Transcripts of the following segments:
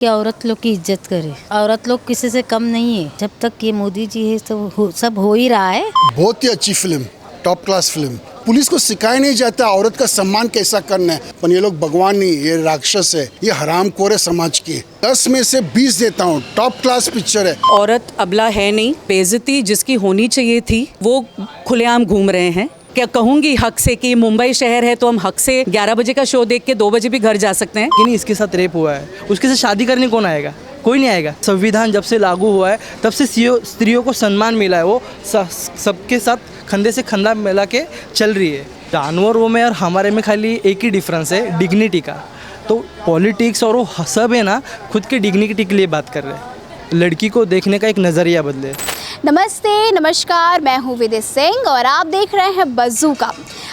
कि औरत लोग की इज्जत करे। औरत लोग किसी से कम नहीं है। जब तक ये मोदी जी है तो सब हो ही रहा है। बहुत ही अच्छी film, top class film. Police को सिखाया नहीं जाता औरत का सम्मान कैसा करना है, पर ये लोग भगवान नहीं, ये राक्षस है, ये हरामखोर है समाज के। 10 में से 20 देता हूँ। टॉप क्लास पिक्चर है। औरत अबला है नहीं, बेइज्जती जिसकी होनी चाहिए थी वो खुलेआम घूम रहे हैं। क्या कहूंगी हक से कि मुंबई शहर है तो हम हक से 11 बजे का शो देख के 2 बजे भी घर जा सकते हैं। कि नहीं, इसके साथ रेप हुआ है, उसके साथ शादी करने कौन आएगा? कोई नहीं आएगा। संविधान जब से लागू हुआ है तब से स्त्रियों को सम्मान मिला है। वो सबके साथ कंधे से कंधा मिला के चल रही है। जानवरों में और हमारे में खाली एक ही डिफरेंस है, डिग्निटी का। तो पॉलिटिक्स और वो सब है ना, खुद के डिग्निटी के लिए बात कर रहे हैं। लड़की को देखने का एक नज़रिया बदले। नमस्ते, नमस्कार, मैं हूँ विदित सिंह और आप देख रहे हैं बज़ूका।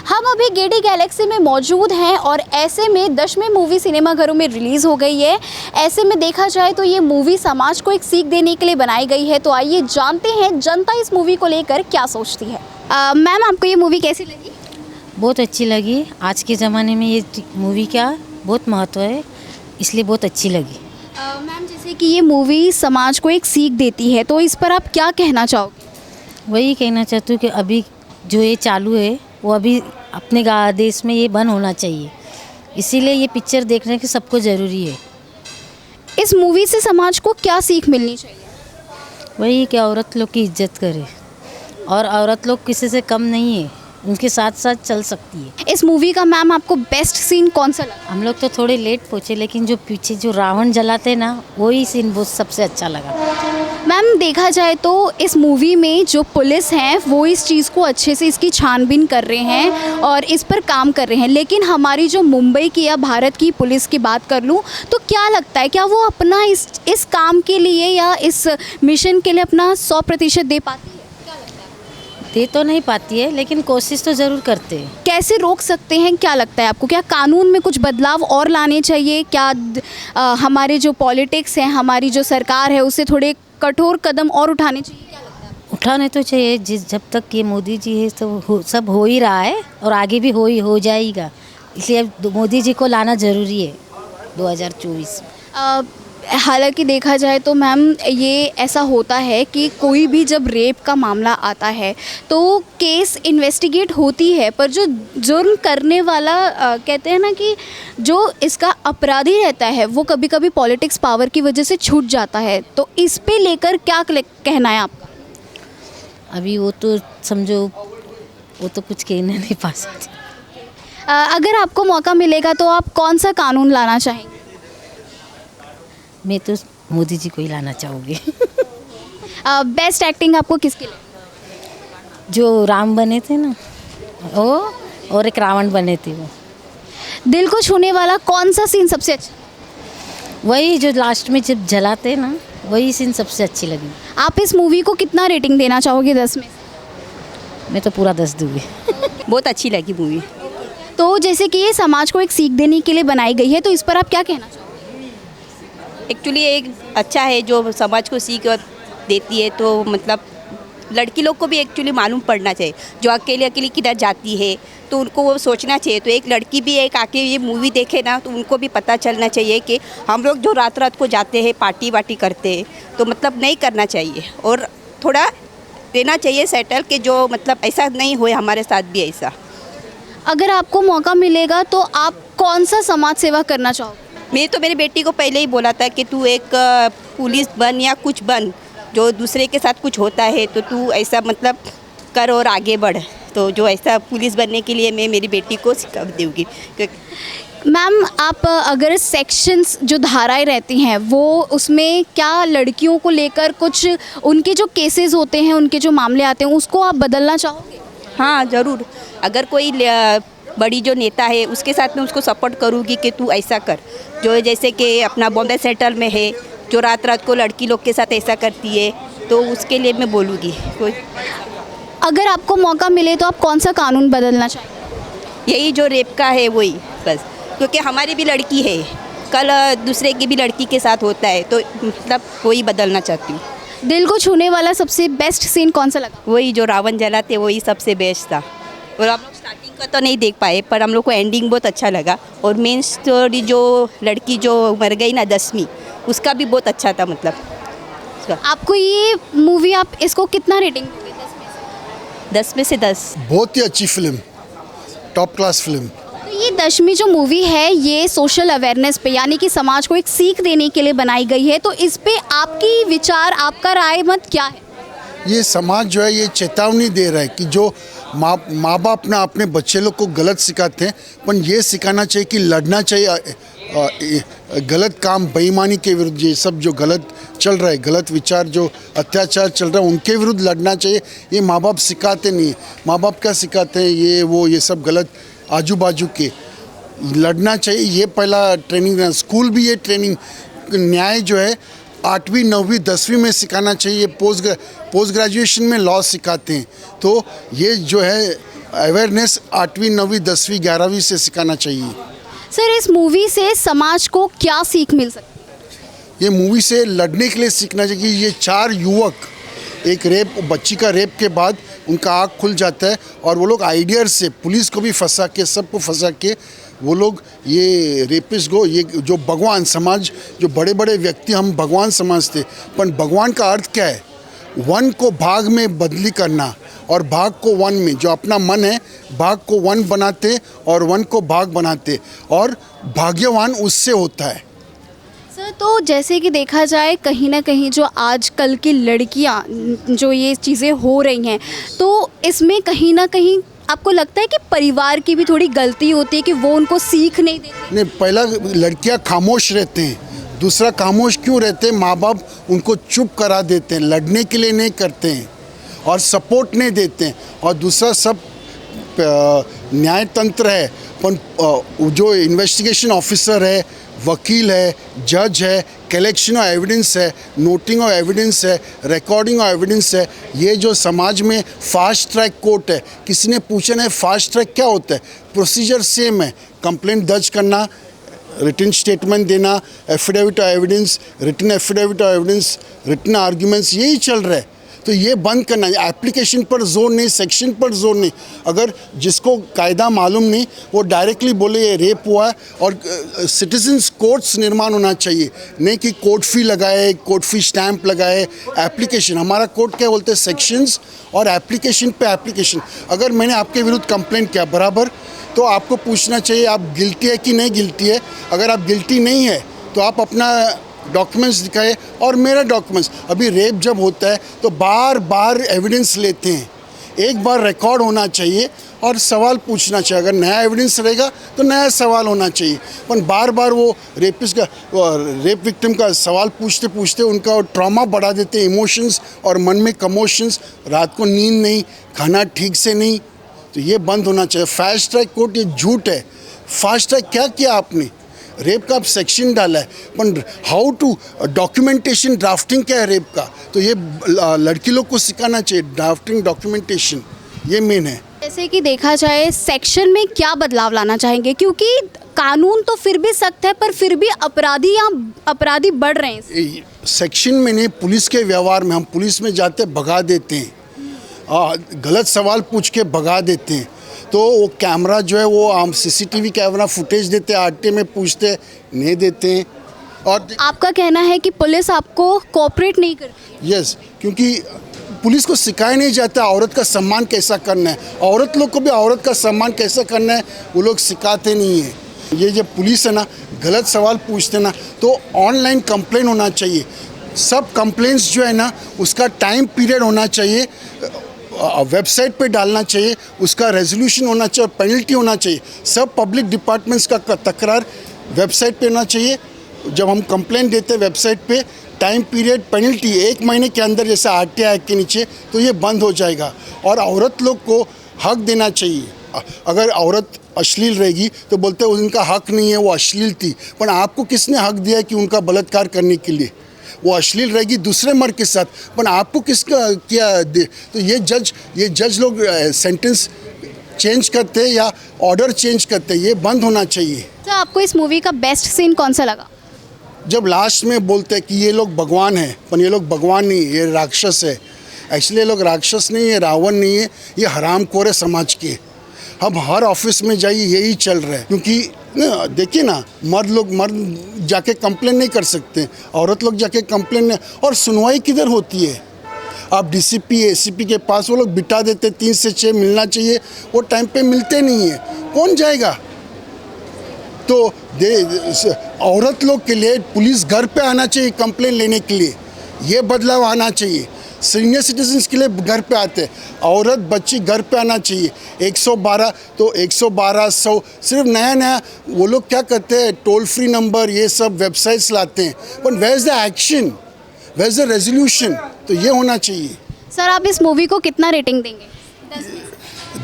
हम अभी गेडी गैलेक्सी में मौजूद हैं और ऐसे में 10वीं मूवी सिनेमाघरों में रिलीज़ हो गई है। ऐसे में देखा जाए तो ये मूवी समाज को एक सीख देने के लिए बनाई गई है। तो आइए जानते हैं जनता इस मूवी को लेकर क्या सोचती है। मैम, आपको ये मूवी कैसी लगी? बहुत अच्छी लगी। आज के ज़माने में ये मूवी का बहुत महत्व है, इसलिए बहुत अच्छी लगी। मैम, जैसे कि ये मूवी समाज को एक सीख देती है तो इस पर आप क्या कहना चाहोगे? वही कहना चाहती हूँ कि अभी जो ये चालू है वो अभी अपने देश में ये बंद होना चाहिए। इसीलिए ये पिक्चर देखने की सबको ज़रूरी है। इस मूवी से समाज को क्या सीख मिलनी चाहिए? वही कि औरत लोग की इज्जत करे और औरत लोग किसी से कम नहीं है, उनके साथ साथ चल सकती है। इस मूवी का मैम आपको बेस्ट सीन कौन सा लगा? हम लोग तो थोड़े लेट पहुँचे, लेकिन जो पीछे जो रावण जलाते ना, वही सीन बहुत सबसे अच्छा लगा। मैम, देखा जाए तो इस मूवी में जो पुलिस हैं वो इस चीज़ को अच्छे से इसकी छानबीन कर रहे हैं और इस पर काम कर रहे हैं। लेकिन हमारी जो मुंबई की या भारत की पुलिस की बात कर लूँ तो क्या लगता है, क्या वो अपना इस काम के लिए या इस मिशन के लिए अपना 100% दे पाती है? दे तो नहीं पाती है, लेकिन कोशिश तो ज़रूर करते हैं। कैसे रोक सकते हैं, क्या लगता है आपको? क्या कानून में कुछ बदलाव और लाने चाहिए? क्या हमारे जो पॉलिटिक्स हैं, हमारी जो सरकार है, उसे थोड़े कठोर कदम और उठाने चाहिए? क्या लगता है? उठाने तो चाहिए। जब तक ये मोदी जी है तो सब हो ही रहा है और आगे भी हो जाएगा। इसलिए अब मोदी जी को लाना ज़रूरी है 2024। हालांकि देखा जाए तो मैम ये ऐसा होता है कि कोई भी जब रेप का मामला आता है तो केस इन्वेस्टिगेट होती है, पर जो जुर्म करने वाला कहते हैं ना कि जो इसका अपराधी रहता है वो कभी कभी पॉलिटिक्स पावर की वजह से छूट जाता है। तो इस पे लेकर क्या कहना है आपका? अभी वो तो समझो, वो तो कुछ कहने नहीं पा सकते। अगर आपको मौका मिलेगा तो आप कौन सा कानून लाना चाहेंगे? मैं तो मोदी जी को ही लाना चाहूँगी। बेस्ट एक्टिंग आपको किसकी लगी? जो राम बने थे ना वो, और एक रावण बने थे वो। दिल को छूने वाला कौन सा सीन सबसे अच्छा? वही जो लास्ट में जब जलाते ना, वही सीन सबसे अच्छी लगी। आप इस मूवी को कितना रेटिंग देना चाहोगे 10 में? मैं तो पूरा 10 दूँगी। बहुत अच्छी लगी मूवी। तो जैसे कि ये समाज को एक सीख देने के लिए बनाई गई है तो इस पर आप क्या कहना चाहोगे? एक्चुअली एक अच्छा है जो समाज को सीख देती है। तो मतलब लड़की लोग को भी एक्चुअली मालूम पड़ना चाहिए, जो अकेले अकेले किधर जाती है तो उनको वो सोचना चाहिए। तो एक लड़की भी एक आके ये मूवी देखे ना तो उनको भी पता चलना चाहिए कि हम लोग जो रात रात को जाते हैं, पार्टी वार्टी करते हैं, तो मतलब नहीं करना चाहिए और थोड़ा देना चाहिए सेटल कि जो मतलब ऐसा नहीं होए हमारे साथ भी ऐसा। अगर आपको मौका मिलेगा तो आप कौन सा समाज सेवा करना चाहोगे? मैं तो मेरी बेटी को पहले ही बोला था कि तू एक पुलिस बन या कुछ बन, जो दूसरे के साथ कुछ होता है तो तू ऐसा मतलब कर और आगे बढ़। तो जो ऐसा पुलिस बनने के लिए मैं मेरी बेटी को सिखा दूँगी। मैम, आप अगर सेक्शंस जो धाराएं रहती हैं वो उसमें क्या लड़कियों को लेकर कुछ उनके जो केसेस होते हैं, उनके जो मामले आते हैं, उसको आप बदलना चाहोगे? हाँ ज़रूर। अगर कोई बड़ी जो नेता है उसके साथ में उसको सपोर्ट करूँगी कि तू ऐसा कर। जो जैसे कि अपना बॉम्बे सेंट्रल में है जो रात रात को लड़की लोग के साथ ऐसा करती है, तो उसके लिए मैं बोलूँगी। कोई अगर आपको मौका मिले तो आप कौन सा कानून बदलना चाहेंगे? यही जो रेप का है वही बस, क्योंकि हमारी भी लड़की है, कल दूसरे की भी लड़की के साथ होता है, तो मतलब वही बदलना चाहती हूँ। दिल को छूने वाला सबसे बेस्ट सीन कौन सा लगा? वही जो रावण जलाते वही सबसे बेस्ट था। और हम लोग स्टार्टिंग का तो नहीं देख पाए, पर हम लोग को एंडिंग बहुत अच्छा लगा। और मेन स्टोरी जो लड़की जो मर गई ना 10वीं, उसका भी बहुत अच्छा था मतलब उसका। आपको ये मूवी, आप इसको कितना रेटिंग दोगे 10 में से? 10 में से 10। बहुत ही अच्छी फिल्म, टॉप क्लास फिल्म। तो ये 10वीं जो मूवी है ये सोशल अवेयरनेस पे, यानी कि समाज को एक सीख देने के लिए बनाई गई है, तो इस पे आपकी विचार, आपका राय मत क्या है? ये समाज जो है ये चेतावनी दे रहा है कि जो माँ बाप ना अपने बच्चे लोग को गलत सिखाते हैं, पर ये सिखाना चाहिए कि लड़ना चाहिए गलत काम, बेईमानी के विरुद्ध। ये सब जो गलत चल रहा है, गलत विचार, जो अत्याचार चल रहा है, उनके विरुद्ध लड़ना चाहिए। ये माँ बाप सिखाते नहीं। माँ बाप क्या सिखाते हैं, ये सब गलत आजू बाजू के लड़ना चाहिए। ये पहला ट्रेनिंग देना। स्कूल भी ये ट्रेनिंग, न्याय जो है 8वीं 9वीं 10वीं में सिखाना चाहिए। पोस्ट ग्रेजुएशन में लॉ सिखाते हैं, तो ये जो है अवेयरनेस 8वीं 9वीं 10वीं 11वीं से सिखाना चाहिए। सर, इस मूवी से समाज को क्या सीख मिल सकती है? ये मूवी से लड़ने के लिए सीखना चाहिए कि ये 4 युवक, एक बच्ची का रेप के बाद उनका आँख खुल जाता है और वो लोग आइडियर से पुलिस को भी फंसा के, सबको फंसा के वो लोग ये रेपिस्ट को, ये जो भगवान समाज, जो बड़े बड़े व्यक्ति हम भगवान समझते, पर भगवान का अर्थ क्या है? वन को भाग में बदली करना और भाग को वन में। जो अपना मन है, भाग को वन बनाते और वन को भाग बनाते, और भाग्यवान उससे होता है। सर, तो जैसे कि देखा जाए कहीं ना कहीं जो आजकल की लड़कियां जो ये चीज़ें हो रही हैं, तो इसमें कहीं ना कहीं आपको लगता है कि परिवार की भी थोड़ी गलती होती है कि वो उनको सीख नहीं देते? नहीं, पहला लड़कियां खामोश रहते हैं, दूसरा खामोश क्यों रहते हैं? माँ बाप उनको चुप करा देते हैं, लड़ने के लिए नहीं करते हैं और सपोर्ट नहीं देते हैं। और दूसरा सब न्याय तंत्र है, पर जो इन्वेस्टिगेशन ऑफिसर है, वकील है, जज है, कलेक्शन ऑफ एविडेंस है, नोटिंग ऑफ एविडेंस है, रिकॉर्डिंग ऑफ एविडेंस है, ये जो समाज में फास्ट ट्रैक कोर्ट है। किसी ने पूछा नहीं फास्ट ट्रैक क्या होता है? प्रोसीजर सेम है, कंप्लेंट दर्ज करना, रिटन स्टेटमेंट देना, affidavit of evidence, written affidavit of evidence, written arguments, यही चल रहा है। तो ये बंद करना है। एप्लीकेशन पर जोर नहीं, सेक्शन पर जोर नहीं। अगर जिसको कायदा मालूम नहीं, वो डायरेक्टली बोले ये रेप हुआ है। और सिटीजन्स कोर्ट्स निर्माण होना चाहिए, नहीं कि कोर्ट फी लगाए, कोर्ट फी स्टैंप लगाए। एप्लीकेशन, हमारा कोर्ट क्या बोलते हैं, सेक्शंस और एप्लीकेशन पे एप्लीकेशन। अगर मैंने आपके विरुद्ध कंप्लेंट किया बराबर, तो आपको पूछना चाहिए आप गिल्टी है कि नहीं गिल्टी है। अगर आप गिल्टी नहीं है तो आप अपना डॉक्यूमेंट्स दिखाए और मेरा डॉक्यूमेंट्स। अभी रेप जब होता है तो बार बार एविडेंस लेते हैं, एक बार रिकॉर्ड होना चाहिए और सवाल पूछना चाहिए। अगर नया एविडेंस रहेगा तो नया सवाल होना चाहिए, पर बार बार वो रेपिस्ट का, रेप विक्टिम का सवाल पूछते पूछते उनका ट्रॉमा बढ़ा देते, इमोशंस और मन में कमोशंस, रात को नींद नहीं, खाना ठीक से नहीं। तो ये बंद होना चाहिए। फास्ट ट्रैक कोर्ट ये झूठ है। फास्ट ट्रैक क्या किया आपने? रेप का आप सेक्शन डाला है, पर हाउ टू डॉक्यूमेंटेशन, ड्राफ्टिंग क्या है रेप का? तो ये लड़की लोग को सिखाना चाहिए, ड्राफ्टिंग, डॉक्यूमेंटेशन, ये मेन है। जैसे कि देखा जाए सेक्शन में क्या बदलाव लाना चाहेंगे, क्योंकि कानून तो फिर भी सख्त है पर फिर भी अपराधी बढ़ रहे हैं। सेक्शन में नहीं, पुलिस के व्यवहार में। हम पुलिस में जाते भगा देते हैं, गलत सवाल पूछ के भगा देते हैं। तो वो कैमरा जो है वो हम सीसीटीवी कैमरा फुटेज देते हैं, आरटीए में पूछते नहीं देते हैं। और आपका कहना है कि पुलिस आपको कोऑपरेट नहीं करती? यस, क्योंकि पुलिस को सिखाया नहीं जाता औरत का सम्मान कैसा करना है। औरत लोग को भी औरत का सम्मान कैसा करना है वो लोग सिखाते नहीं हैं। ये जो पुलिस है ना, गलत सवाल पूछते ना, तो ऑनलाइन कंप्लेन होना चाहिए। सब कंप्लेंट्स जो है ना उसका टाइम पीरियड होना चाहिए, वेबसाइट पे डालना चाहिए, उसका रेजोल्यूशन होना चाहिए, पेनल्टी होना चाहिए। सब पब्लिक डिपार्टमेंट्स का तकरार वेबसाइट पे होना चाहिए। जब हम कंप्लेंट देते हैं वेबसाइट पे, टाइम पीरियड, पेनल्टी 1 महीने के अंदर, जैसे आरटीआई एक्ट के नीचे, तो ये बंद हो जाएगा। और औरत लोग को हक देना चाहिए। अगर औरत अश्लील रहेगी तो बोलते हैं उनका हक नहीं है, वो अश्लील थी। पर आपको किसने हक दिया कि उनका बलात्कार करने के लिए? वो अश्लील रहेगी दूसरे मर्द के साथ, पर आपको किसका क्या दे? तो ये जज लोग सेंटेंस चेंज करते हैं या ऑर्डर चेंज करते हैं, ये बंद होना चाहिए। तो आपको इस मूवी का बेस्ट सीन कौन सा लगा? जब लास्ट में बोलते हैं कि ये लोग भगवान हैं, पर ये लोग भगवान नहीं, ये राक्षस है। एक्चुअली ये लोग राक्षस नहीं है, रावण नहीं है, ये हरामखोर है समाज के। हम हर ऑफिस में जाइए यही चल रहा है, क्योंकि नहीं, देखिए ना, मर्द जाके कंप्लेन नहीं कर सकते, औरत लोग जाके कंप्लेन नहीं, और सुनवाई किधर होती है? आप डीसीपी एसीपी के पास वो लोग बिठा देते, 3 से 6 मिलना चाहिए, वो टाइम पे मिलते नहीं है, कौन जाएगा? तो औरत लोग के लिए पुलिस घर पे आना चाहिए कंप्लेन लेने के लिए, ये बदलाव आना चाहिए। सीनियर सिटीजन्स के लिए घर पे आते, औरत बच्ची घर पे आना चाहिए। 112 तो 112 100 सिर्फ नया वो लोग क्या करते हैं, टोल फ्री नंबर ये सब वेबसाइट्स लाते हैं, but where is the action, where is the resolution? तो ये होना चाहिए। सर आप इस मूवी को कितना रेटिंग देंगे?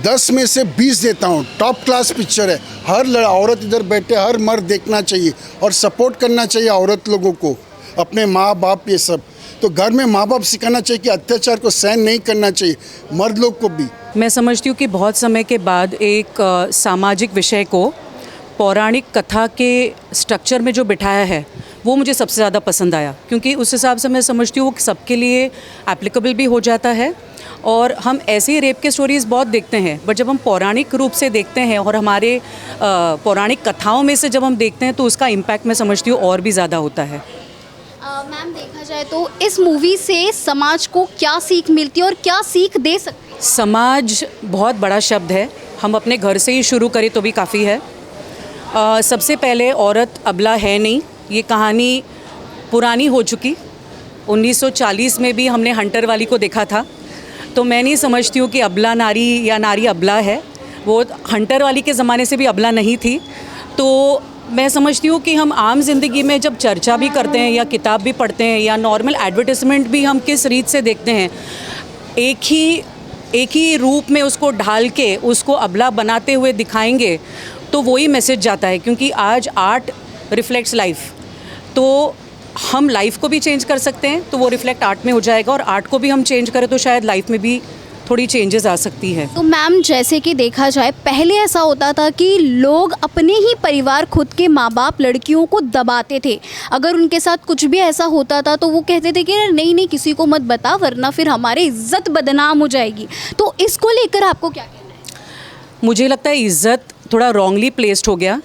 10 में से 20 देता हूँ। टॉप क्लास पिक्चर है, हर औरत इधर बैठे, हर मर्द देखना चाहिए और सपोर्ट करना चाहिए औरत लोगों को, अपने माँ बाप ये सब। तो घर में माँ बाप सिखाना चाहिए कि अत्याचार को सहन नहीं करना चाहिए, मर्द लोग को भी। मैं समझती हूँ कि बहुत समय के बाद एक सामाजिक विषय को पौराणिक कथा के स्ट्रक्चर में जो बिठाया है वो मुझे सबसे ज़्यादा पसंद आया, क्योंकि उस हिसाब से मैं समझती हूँ कि सबके लिए एप्लीकेबल भी हो जाता है। और हम ऐसे ही रेप के स्टोरीज़ बहुत देखते हैं, बट जब हम पौराणिक रूप से देखते हैं और हमारे पौराणिक कथाओं में से जब हम देखते हैं तो उसका इम्पैक्ट मैं समझती हूँ और भी ज़्यादा होता है। मैम देखा जाए तो इस मूवी से समाज को क्या सीख मिलती है और क्या सीख दे सकती है? समाज बहुत बड़ा शब्द है, हम अपने घर से ही शुरू करें तो भी काफ़ी है। सबसे पहले औरत अबला है नहीं, ये कहानी पुरानी हो चुकी। 1940 में भी हमने हंटर वाली को देखा था, तो मैं नहीं समझती हूँ कि अबला नारी या नारी अबला है, वो हंटर वाली के ज़माने से भी अबला नहीं थी। तो मैं समझती हूँ कि हम आम जिंदगी में जब चर्चा भी करते हैं या किताब भी पढ़ते हैं या नॉर्मल एडवर्टिजमेंट भी हम किस रीत से देखते हैं, एक ही रूप में उसको ढाल के उसको अबला बनाते हुए दिखाएंगे तो वही मैसेज जाता है। क्योंकि आज आर्ट रिफ्लेक्ट्स लाइफ, तो हम लाइफ को भी चेंज कर सकते हैं, तो वो रिफ्लेक्ट आर्ट में हो जाएगा, और आर्ट को भी हम चेंज करें तो शायद लाइफ में भी थोड़ी चेंजेस आ सकती है। तो मैम जैसे कि देखा जाए पहले ऐसा होता था कि लोग अपने ही परिवार, खुद के माँ बाप लड़कियों को दबाते थे। अगर उनके साथ कुछ भी ऐसा होता था तो वो कहते थे कि नहीं नहीं किसी को मत बता वरना फिर हमारी इज्जत बदनाम हो जाएगी। तो इसको लेकर आपको क्या कहना है? मुझे लगता है इज्जत थोड़ा रॉन्गली प्लेस्ड हो गया,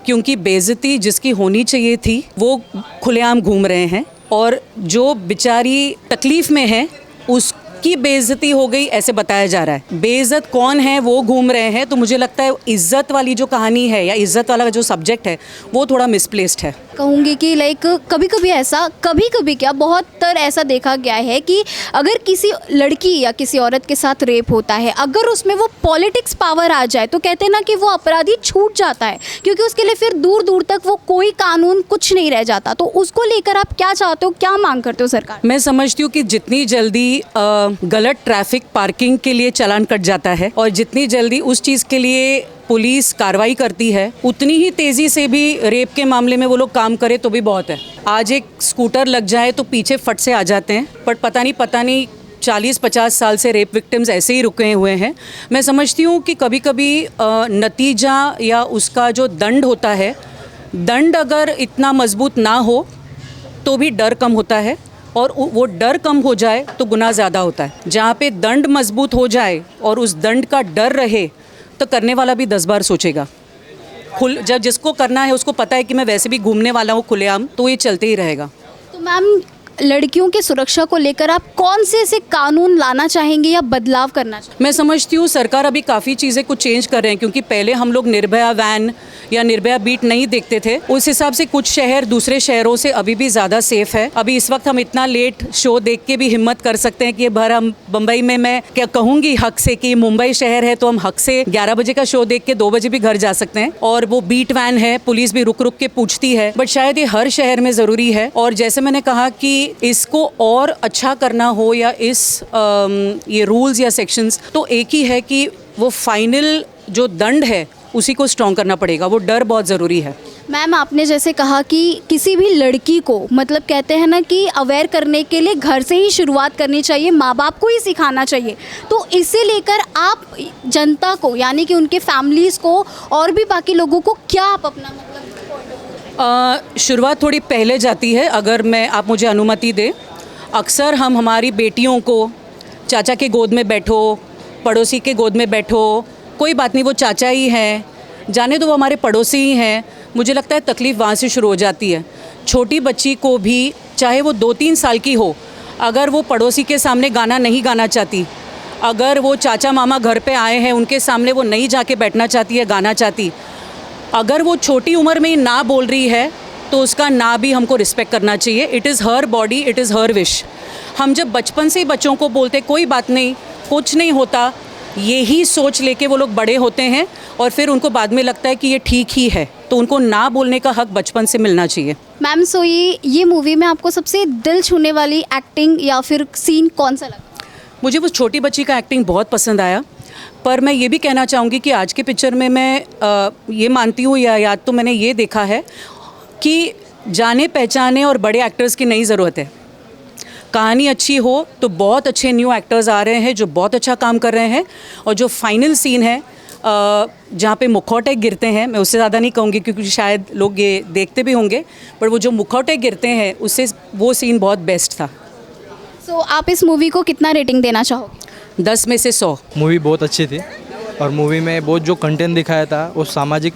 क्योंकि बेइज्जती जिसकी होनी चाहिए थी वो खुलेआम घूम रहे हैं, और जो बेचारी तकलीफ़ में है उसकी बेइज्जती हो गई ऐसे बताया जा रहा है। बेइज्जत कौन है वो घूम रहे हैं। तो मुझे लगता है इज्जत वाली जो कहानी है या इज्जत वाला जो सब्जेक्ट है वो थोड़ा मिसप्लेस्ड है। कहूँगी कि लाइक कभी कभी क्या बहुत तर ऐसा देखा गया है कि अगर किसी लड़की या किसी औरत के साथ रेप होता है, अगर उसमें वो पॉलिटिक्स पावर आ जाए तो कहते हैं ना कि वो अपराधी छूट जाता है, क्योंकि उसके लिए फिर दूर दूर तक वो कोई कानून कुछ नहीं रह जाता। तो उसको लेकर आप क्या चाहते हो, क्या मांग करते हो सरकार? मैं समझती हूँ कि जितनी जल्दी गलत ट्रैफिक पार्किंग के लिए चालान कट जाता है और जितनी जल्दी उस चीज़ के लिए पुलिस कार्रवाई करती है, उतनी ही तेज़ी से भी रेप के मामले में वो लोग काम करे तो भी बहुत है। आज एक स्कूटर लग जाए तो पीछे फट से आ जाते हैं, बट पता नहीं 40-50 साल से रेप विक्टिम्स ऐसे ही रुके हुए हैं। मैं समझती हूँ कि कभी कभी नतीजा या उसका जो दंड होता है, दंड अगर इतना मजबूत ना हो तो भी डर कम होता है, और वो डर कम हो जाए तो गुनाह ज़्यादा होता है। जहाँ पे दंड मजबूत हो जाए और उस दंड का डर रहे तो करने वाला भी 10 बार सोचेगा। जब जिसको करना है उसको पता है कि मैं वैसे भी घूमने वाला हूँ खुलेआम, तो ये चलते ही रहेगा। तो मैम लड़कियों की सुरक्षा को लेकर आप कौन से ऐसे कानून लाना चाहेंगे या बदलाव करना चाहेंगे? मैं समझती हूँ सरकार अभी काफ़ी चीज़ें कुछ चेंज कर रहे हैं, क्योंकि पहले हम लोग निर्भया वैन या निर्भया बीट नहीं देखते थे। उस हिसाब से कुछ शहर दूसरे शहरों से अभी भी ज़्यादा सेफ है। अभी इस वक्त हम इतना लेट शो देख के भी हिम्मत कर सकते हैं कि भर हम बम्बई में, मैं क्या कहूँगी हक से कि मुंबई शहर है तो हम हक से 11 बजे का शो देख के 2 बजे भी घर जा सकते हैं। और वो बीट वैन है, पुलिस भी रुक रुक के पूछती है, बट शायद ये हर शहर में ज़रूरी है। और जैसे मैंने कहा कि इसको और अच्छा करना हो या ये रूल्स या सेक्शंस, तो एक ही है कि वो फाइनल जो दंड है उसी को स्ट्रॉन्ग करना पड़ेगा। वो डर बहुत ज़रूरी है। मैम आपने जैसे कहा कि किसी भी लड़की को मतलब कहते हैं ना कि अवेयर करने के लिए घर से ही शुरुआत करनी चाहिए, माँ बाप को ही सिखाना चाहिए। तो इसे लेकर आप जनता को यानी कि उनके फैमिलीज़ को और भी बाकी लोगों को क्या आप अपना मतलब शुरुआत थोड़ी पहले जाती है, अगर आप मुझे अनुमति दें। अक्सर हम हमारी बेटियों को चाचा के गोद में बैठो, पड़ोसी के गोद में बैठो, कोई बात नहीं वो चाचा ही हैं, जाने दो वो हमारे पड़ोसी ही हैं, मुझे लगता है तकलीफ़ वहाँ से शुरू हो जाती है। छोटी बच्ची को भी, चाहे वो 2-3 साल की हो, अगर वो पड़ोसी के सामने गाना नहीं गाना चाहती, अगर वो चाचा मामा घर पे आए हैं उनके सामने वो नहीं जाके बैठना चाहती है, गाना चाहती, अगर वो छोटी उम्र में ही ना बोल रही है तो उसका ना भी हमको रिस्पेक्ट करना चाहिए। It is her body, it is her wish. हम जब बचपन से ही बच्चों को बोलते कोई बात नहीं, कुछ नहीं होता, यही सोच लेके वो लोग बड़े होते हैं और फिर उनको बाद में लगता है कि ये ठीक ही है, तो उनको ना बोलने का हक बचपन से मिलना चाहिए। मैम, सो ये मूवी में आपको सबसे दिल छूने वाली एक्टिंग या फिर सीन कौन सा लगा? मुझे वो छोटी बच्ची का एक्टिंग बहुत पसंद आया, पर मैं ये भी कहना चाहूँगी कि आज के पिक्चर में मैं ये मानती हूँ या तो मैंने ये देखा है कि जाने पहचाने और बड़े एक्टर्स की नहीं ज़रूरत है। कहानी अच्छी हो तो बहुत अच्छे न्यू एक्टर्स आ रहे हैं जो बहुत अच्छा काम कर रहे हैं, और जो फाइनल सीन है जहाँ पे मुखौटे गिरते हैं, मैं उससे ज़्यादा नहीं कहूँगी क्योंकि शायद लोग ये देखते भी होंगे, पर वो जो मुखौटे गिरते हैं उससे वो सीन बहुत बेस्ट था। सो आप इस मूवी को कितना रेटिंग देना चाहोगे? 10 में से 100। मूवी बहुत अच्छी थी और मूवी में बहुत जो कंटेंट दिखाया था वो सामाजिक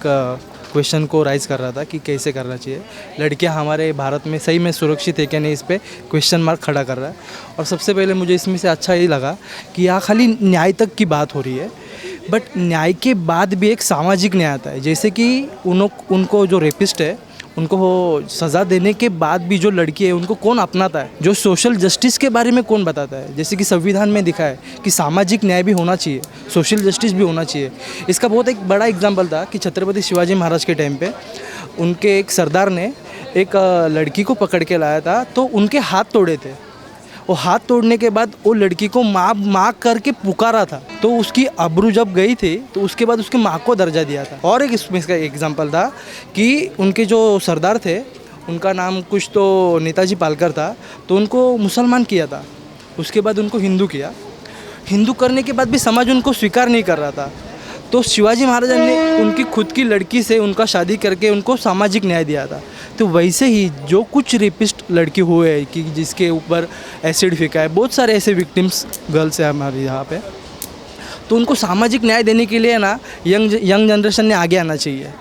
क्वेश्चन को राइज कर रहा था कि कैसे करना चाहिए। लड़कियां हमारे भारत में सही में सुरक्षित है कि नहीं, इस पर क्वेश्चन मार्क खड़ा कर रहा है। और सबसे पहले मुझे इसमें से अच्छा ये लगा कि यहाँ खाली न्याय तक की बात हो रही है, बट न्याय के बाद भी एक सामाजिक न्याय आता है। जैसे कि उनको जो रेपिस्ट है उनको सज़ा देने के बाद भी जो लड़की है उनको कौन अपनाता है, जो सोशल जस्टिस के बारे में कौन बताता है। जैसे कि संविधान में दिखा है कि सामाजिक न्याय भी होना चाहिए, सोशल जस्टिस भी होना चाहिए। इसका बहुत एक बड़ा एग्जाम्पल था कि छत्रपति शिवाजी महाराज के टाइम पे उनके एक सरदार ने एक लड़की को पकड़ के लाया था, तो उनके हाथ तोड़े थे। वो हाथ तोड़ने के बाद वो लड़की को माँ करके पुकारा था, तो उसकी आबरू जब गई थी तो उसके बाद उसकी माँ को दर्जा दिया था। और एक इसमें इसका एग्जाम्पल था कि उनके जो सरदार थे उनका नाम कुछ तो नेताजी पालकर था, तो उनको मुसलमान किया था, उसके बाद उनको हिंदू किया। हिंदू करने के बाद भी समाज उनको स्वीकार नहीं कर रहा था, तो शिवाजी महाराज ने उनकी खुद की लड़की से उनका शादी करके उनको सामाजिक न्याय दिया था। तो वैसे ही जो कुछ रेपिस्ट लड़की हुए हैं कि जिसके ऊपर एसिड फेंका है, बहुत सारे ऐसे विक्टिम्स गर्ल्स हैं हमारे यहाँ पे, तो उनको सामाजिक न्याय देने के लिए ना यंग जनरेशन ने आगे आना चाहिए।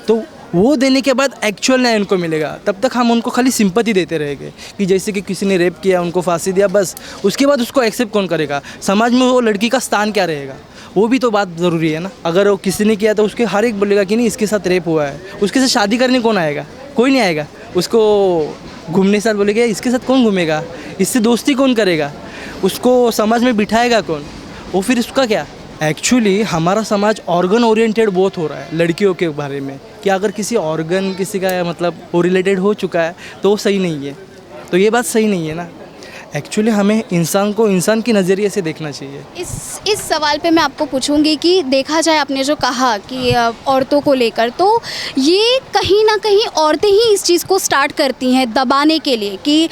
तो वो देने के बाद एक्चुअल न्याय उनको मिलेगा। तब तक हम उनको खाली सिंपैथी देते रहेंगे कि जैसे कि किसी ने रेप किया, उनको फांसी दिया, बस उसके बाद उसको एक्सेप्ट कौन करेगा, समाज में वो लड़की का स्थान क्या रहेगा, वो भी तो बात ज़रूरी है ना। अगर वो किसी ने किया तो उसके हर एक बोलेगा कि नहीं इसके साथ रेप हुआ है, उसके साथ शादी करने कौन आएगा? कोई नहीं आएगा। उसको घूमने साथ बोलेगा, इसके साथ कौन घूमेगा, इससे दोस्ती कौन करेगा, उसको समाज में बिठाएगा कौन, वो फिर उसका क्या। एक्चुअली हमारा समाज ऑर्गन ओरिएंटेड बहुत हो रहा है लड़कियों के बारे में, कि अगर किसी ऑर्गन किसी का मतलब वो रिलेटेड हो चुका है तो वो सही नहीं है। तो ये बात सही नहीं है ना। एक्चुअली हमें इंसान को इंसान के नज़रिए से देखना चाहिए। इस सवाल पे मैं आपको पूछूंगी कि देखा जाए, आपने जो कहा कि औरतों को लेकर, तो ये कहीं ना कहीं औरतें ही इस चीज़ को स्टार्ट करती हैं दबाने के लिए, कि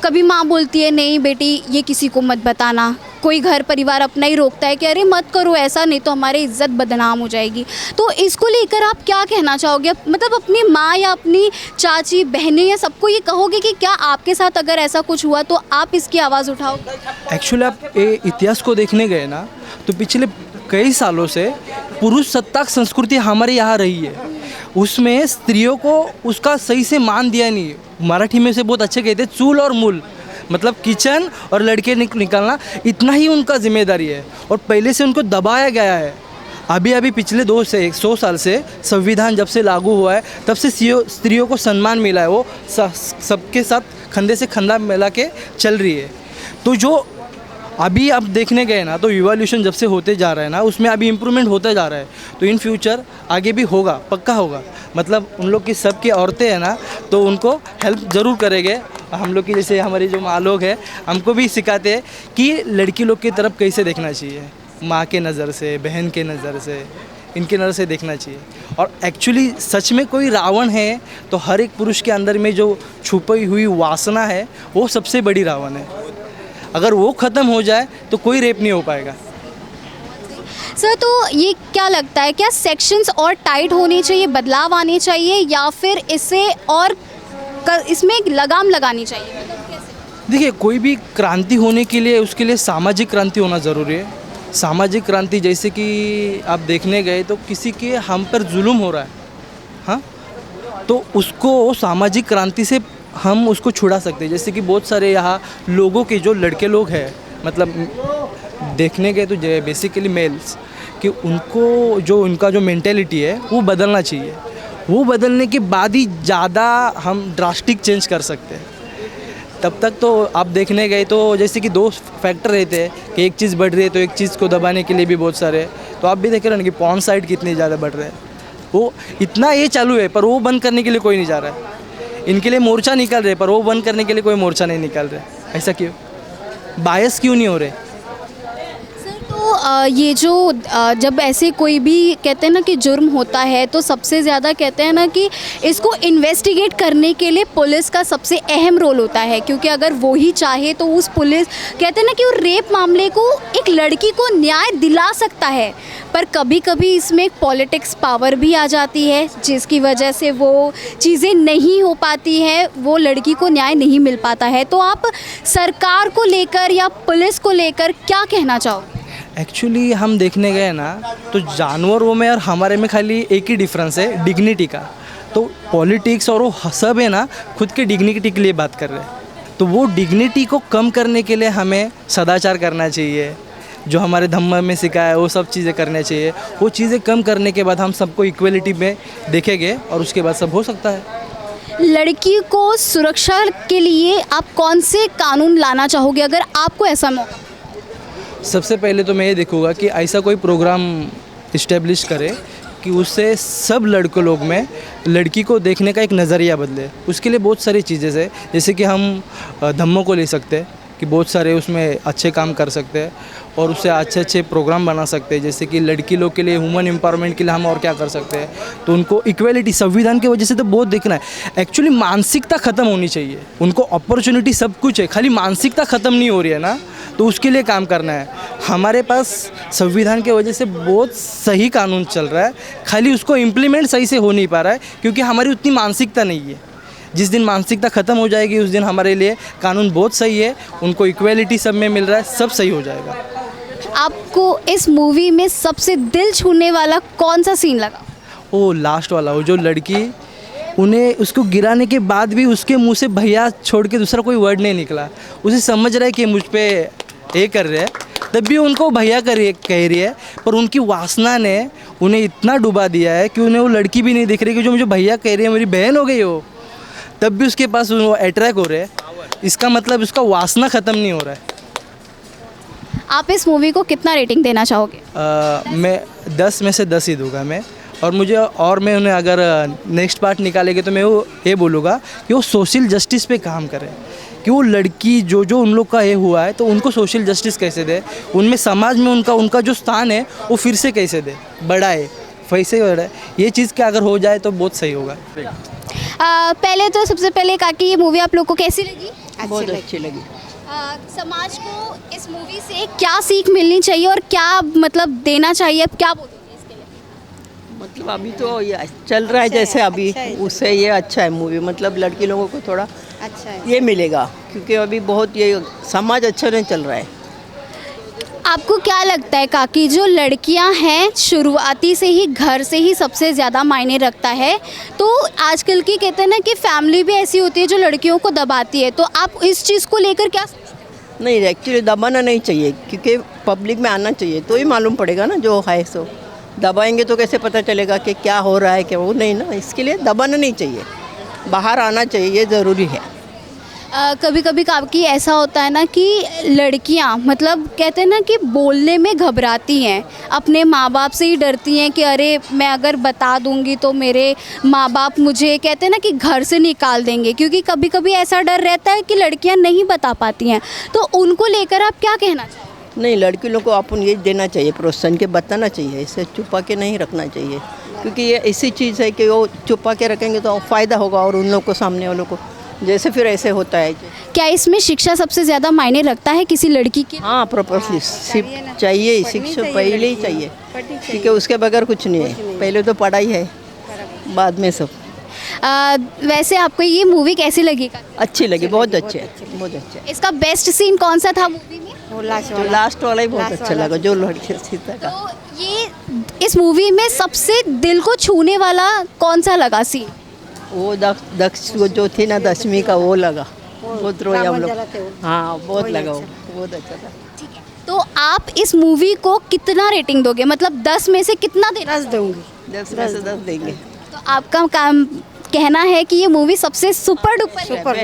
कभी माँ बोलती है नहीं बेटी ये किसी को मत बताना, कोई घर परिवार अपना ही रोकता है कि अरे मत करो ऐसा, नहीं तो हमारी इज्जत बदनाम हो जाएगी। तो इसको लेकर आप क्या कहना चाहोगे? मतलब अपनी माँ या अपनी चाची बहनें या सबको ये कहोगे कि क्या आपके साथ अगर ऐसा कुछ हुआ तो आप इसकी आवाज़ उठाओगे? एक्चुअली आप ये इतिहास को देखने गए ना तो पिछले कई सालों से पुरुष सत्ताक संस्कृति हमारे यहाँ रही है, उसमें स्त्रियों को उसका सही से मान दिया नहीं। मराठी में से बहुत अच्छे कहते हैं चूल और मूल, मतलब किचन और लड़के निकालना इतना ही उनका जिम्मेदारी है, और पहले से उनको दबाया गया है। अभी पिछले 200 साल से संविधान जब से लागू हुआ है तब से स्त्रियों को सम्मान मिला है, वो सबके साथ कंधे से कंधा मिला के चल रही है। तो जो अभी आप देखने गए ना तो इवोल्यूशन जब से होते जा रहा है ना, उसमें अभी इम्प्रूवमेंट होता जा रहा है। तो इन फ्यूचर आगे भी होगा, पक्का होगा। मतलब उन लोग की सबकी औरतें हैं ना तो उनको हेल्प ज़रूर करेंगे। हम लोग की जैसे हमारी जो माँ लोग हैं हमको भी सिखाते हैं कि लड़की लोग की तरफ कैसे देखना चाहिए, माँ के नज़र से, बहन के नज़र से, इनके नज़र से देखना चाहिए। और एक्चुअली सच में कोई रावण है तो हर एक पुरुष के अंदर में जो छुपी हुई वासना है वो सबसे बड़ी रावण है। अगर वो ख़त्म हो जाए तो कोई रेप नहीं हो पाएगा। सर, तो ये क्या लगता है, क्या सेक्शंस और टाइट होने चाहिए, बदलाव आने चाहिए, या फिर इससे और इसमें एक लगाम लगानी चाहिए? देखिए, कोई भी क्रांति होने के लिए उसके लिए सामाजिक क्रांति होना ज़रूरी है। सामाजिक क्रांति जैसे कि आप देखने गए तो किसी के हम पर जुल्म हो रहा है, हाँ, तो उसको सामाजिक क्रांति से हम उसको छुड़ा सकते हैं। जैसे कि बहुत सारे यहाँ लोगों के जो लड़के लोग हैं, मतलब देखने गए तो बेसिकली मेल्स, कि उनको जो उनका जो मेंटेलिटी है वो बदलना चाहिए। वो बदलने के बाद ही ज़्यादा हम ड्रास्टिक चेंज कर सकते हैं। तब तक तो आप देखने गए तो जैसे कि दो फैक्टर रहते हैं कि एक चीज़ बढ़ रही है तो एक चीज़ को दबाने के लिए भी बहुत सारे, तो आप भी देख रहे हैं ना कि पॉर्न साइट कितनी ज़्यादा बढ़ रहे हैं। वो इतना ये चालू है पर वो बंद करने के लिए कोई नहीं जा रहा है। इनके लिए मोर्चा निकाल रहे पर वो बंद करने के लिए कोई मोर्चा नहीं निकाल रहे। ऐसा क्यों? बायस क्यों नहीं हो रहे? तो ये जो जब ऐसे कोई भी कहते हैं ना कि जुर्म होता है तो सबसे ज़्यादा कहते हैं ना कि इसको इन्वेस्टिगेट करने के लिए पुलिस का सबसे अहम रोल होता है, क्योंकि अगर वो ही चाहे तो उस पुलिस कहते हैं ना कि वो रेप मामले को एक लड़की को न्याय दिला सकता है। पर कभी कभी इसमें एक पॉलिटिक्स पावर भी आ जाती है जिसकी वजह से वो चीज़ें नहीं हो पाती है, वो लड़की को न्याय नहीं मिल पाता है। तो आप सरकार को लेकर या पुलिस को लेकर क्या कहना चाहोगे? एक्चुअली हम देखने गए ना तो जानवरों में और हमारे में खाली एक ही डिफरेंस है, डिग्निटी का। तो पॉलिटिक्स और वो सब है ना खुद के डिग्निटी के लिए बात कर रहे हैं। तो वो डिग्निटी को कम करने के लिए हमें सदाचार करना चाहिए, जो हमारे धम्म में सिखाया है वो सब चीज़ें करनी चाहिए। वो चीज़ें कम करने के बाद हम सबको इक्वलिटी में देखेंगे और उसके बाद सब हो सकता है। लड़की को सुरक्षा के लिए आप कौन से कानून लाना चाहोगे अगर आपको ऐसा मौका? सबसे पहले तो मैं ये देखूँगा कि ऐसा कोई प्रोग्राम इस्टेब्लिश करे कि उससे सब लड़कों लोग में लड़की को देखने का एक नज़रिया बदले। उसके लिए बहुत सारी चीज़ें हैं, जैसे कि हम धम्मों को ले सकते हैं कि बहुत सारे उसमें अच्छे काम कर सकते हैं और उससे अच्छे अच्छे प्रोग्राम बना सकते हैं। जैसे कि लड़की लोग के लिए ह्यूमन एम्पावरमेंट के लिए हम और क्या कर सकते हैं, तो उनको इक्वलिटी संविधान की वजह से तो बहुत देखना है। एक्चुअली मानसिकता ख़त्म होनी चाहिए, उनको अपॉर्चुनिटी सब कुछ है, खाली मानसिकता ख़त्म नहीं हो रही है ना, तो उसके लिए काम करना है। हमारे पास संविधान की वजह से बहुत सही कानून चल रहा है, खाली उसको इम्प्लीमेंट सही से हो नहीं पा रहा है क्योंकि हमारी उतनी मानसिकता नहीं है। जिस दिन मानसिकता ख़त्म हो जाएगी उस दिन हमारे लिए कानून बहुत सही है, उनको इक्वलिटी सब में मिल रहा है, सब सही हो जाएगा। आपको इस मूवी में सबसे दिल छूने वाला कौन सा सीन लगा? वो लास्ट वाला, वो जो लड़की उन्हें उसको गिराने के बाद भी उसके मुंह से भैया छोड़ के दूसरा कोई वर्ड नहीं निकला। उसे समझ रहा है कि मुझ पे ये कर रहे हैं, तब भी उनको भैया कह रही है, पर उनकी वासना ने उन्हें इतना डुबा दिया है कि उन्हें वो लड़की भी नहीं दिख रही कि जो मुझे भैया कह रही है मेरी बहन हो गई हो, तब भी उसके पास वो अट्रैक्ट हो रहे हैं। इसका मतलब उसका वासना ख़त्म नहीं हो रहा है। आप इस मूवी को कितना रेटिंग देना चाहोगे? मैं 10 में से 10 ही दूंगा मैं। और मैं उन्हें अगर नेक्स्ट पार्ट निकालेंगे तो मैं वो ये बोलूँगा कि वो सोशल जस्टिस पे काम करें, कि वो लड़की जो उन लोग का ये हुआ है तो उनको सोशल जस्टिस कैसे दे, उनमें समाज में उनका जो स्थान है वो फिर से कैसे दे, बढ़ाए, वैसे बढ़ाए। ये चीज़ का अगर हो जाए तो बहुत सही होगा। पहले तो सबसे पहले काकी ये मूवी आप लोग को कैसी लगी? बहुत अच्छी लगी। समाज को इस मूवी से क्या सीख मिलनी चाहिए और क्या मतलब देना चाहिए, अब क्या बोलोगे इसके लिए? मतलब अभी तो ये चल रहा है जैसे अभी उससे ये अच्छा है मूवी, मतलब लड़की लोगों को थोड़ा अच्छा है ये मिलेगा क्योंकि अभी बहुत ये समाज अच्छा नहीं चल रहा है। आपको क्या लगता है काकी, जो लड़कियां हैं शुरुआती से ही घर से ही सबसे ज़्यादा मायने रखता है, तो आजकल की कहते हैं ना कि फैमिली भी ऐसी होती है जो लड़कियों को दबाती है, तो आप इस चीज़ को लेकर क्या? नहीं, एक्चुअली दबाना नहीं चाहिए क्योंकि पब्लिक में आना चाहिए तो ही मालूम पड़ेगा ना जो है सो। दबाएंगे तो कैसे पता चलेगा कि क्या हो रहा है क्या वो नहीं ना, इसके लिए दबाना नहीं चाहिए, बाहर आना चाहिए, ये ज़रूरी है। कभी कभी काफ़ी ऐसा होता है ना कि लड़कियां मतलब कहते हैं ना कि बोलने में घबराती हैं, अपने माँ बाप से ही डरती हैं कि अरे मैं अगर बता दूंगी तो मेरे माँ बाप मुझे कहते हैं ना कि घर से निकाल देंगे, क्योंकि कभी कभी ऐसा डर रहता है कि लड़कियां नहीं बता पाती हैं, तो उनको लेकर आप क्या कहना चाहेंगे? नहीं, लड़की लोग को अपन ये देना चाहिए, प्रोत्साहन के बताना चाहिए, इसे छुपा के नहीं रखना चाहिए क्योंकि ये ऐसी चीज़ है कि वो छुपा के रखेंगे तो फ़ायदा होगा और उन लोग को, सामने वालों को जैसे फिर ऐसे होता है। क्या इसमें शिक्षा सबसे ज़्यादा मायने रखता है किसी लड़की की? हाँ, प्रॉपर्ली चाहिए, शिक्षा पहले ही चाहिए क्योंकि उसके बगैर कुछ नहीं है, पहले तो पढ़ाई है बाद में सब। वैसे आपको ये मूवी कैसी लगी? अच्छी लगी, बहुत अच्छी है, बहुत अच्छी है। इसका बेस्ट सीन कौन सा था मूवी में? जो लास्ट वाला ही बहुत अच्छा लगा, जो लड़की सीता का। तो ये इस मूवी में सबसे दिल को छूने वाला कौन सा लगा सीन? वो दक्ष जो थी ना, दशमी का, वो लगा, बहुत रोए हम लोग। हाँ, बहुत लगा वो, बहुत अच्छा था। ठीक है, तो आप इस मूवी को कितना रेटिंग दोगे, मतलब 10 में से कितना देना? 10 दूंगी, 10 में से 10 देंगे। तो आपका काम कहना है कि ये मूवी सबसे सुपर डुपर सुपर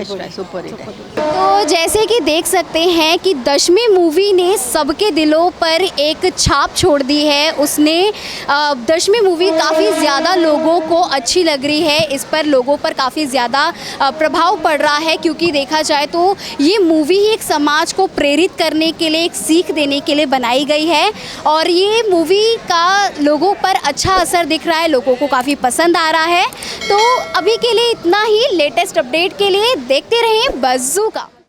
हिट है। तो जैसे कि देख सकते हैं कि दशमी मूवी ने सबके दिलों पर एक छाप छोड़ दी है। उसने दशमी मूवी काफ़ी ज़्यादा लोगों को अच्छी लग रही है, इस पर लोगों पर काफ़ी ज़्यादा प्रभाव पड़ रहा है, क्योंकि देखा जाए तो ये मूवी ही एक समाज को प्रेरित करने के लिए, एक सीख देने के लिए बनाई गई है और ये मूवी का लोगों पर अच्छा असर दिख रहा है, लोगों को काफ़ी पसंद आ रहा है। तो अभी के लिए इतना ही। लेटेस्ट अपडेट के लिए देखते रहें बज़्ज़ूका।